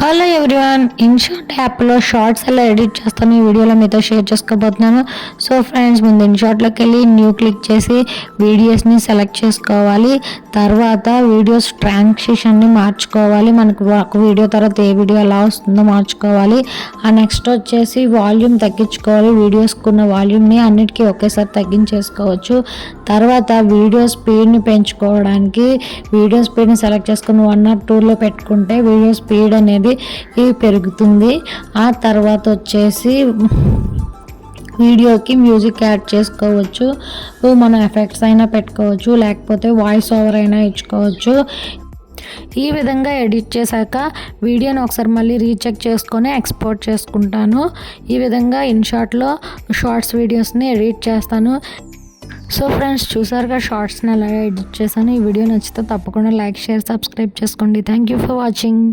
Hello everyone, INSAT యాప్లో shorts ఎలా edit చేస్తాను ఈ వీడియోలో మీతో షేర్ చేసుకోబోతున్నాను. సో ఫ్రెండ్స్, ముందు ఇన్షాట్లోకి వెళ్ళి న్యూ క్లిక్ చేసి వీడియోస్ని సెలెక్ట్ చేసుకోవాలి. తర్వాత వీడియోస్ ట్రాన్సిషన్ని మార్చుకోవాలి. మనకు ఒక వీడియో తర్వాత ఏ వీడియో ఎలా వస్తుందో మార్చుకోవాలి. ఆ నెక్స్ట్ వచ్చేసి వాల్యూమ్ తగ్గించుకోవాలి. వీడియోస్కున్న వాల్యూమ్ని అన్నిటికీ ఒకేసారి తగ్గించేసుకోవచ్చు. తర్వాత వీడియో స్పీడ్ని పెంచుకోవడానికి వీడియో స్పీడ్ని సెలెక్ట్ చేసుకుని 1 or 2లో పెట్టుకుంటే వీడియో స్పీడ్ అనేది పెరుగుతుంది. ఆ తర్వాత వచ్చేసి వీడియోకి మ్యూజిక్ యాడ్ చేసుకోవచ్చు. మనం ఎఫెక్ట్స్ అయినా పెట్టుకోవచ్చు, లేకపోతే వాయిస్ ఓవర్ అయినా ఇచ్చుకోవచ్చు. ఈ విధంగా ఎడిట్ చేశాక వీడియోని ఒకసారి మళ్ళీ రీచెక్ చేసుకొని ఎక్స్పోర్ట్ చేసుకుంటాను. ఈ విధంగా ఇన్షాట్లో షార్ట్స్ వీడియోస్ని ఎడిట్ చేస్తాను. సో ఫ్రెండ్స్, చూసారుగా షార్ట్స్ని ఎలా ఎడిట్ చేశాను. ఈ వీడియో నచ్చితే తప్పకుండా లైక్, షేర్, సబ్స్క్రైబ్ చేసుకోండి. Thank you for watching.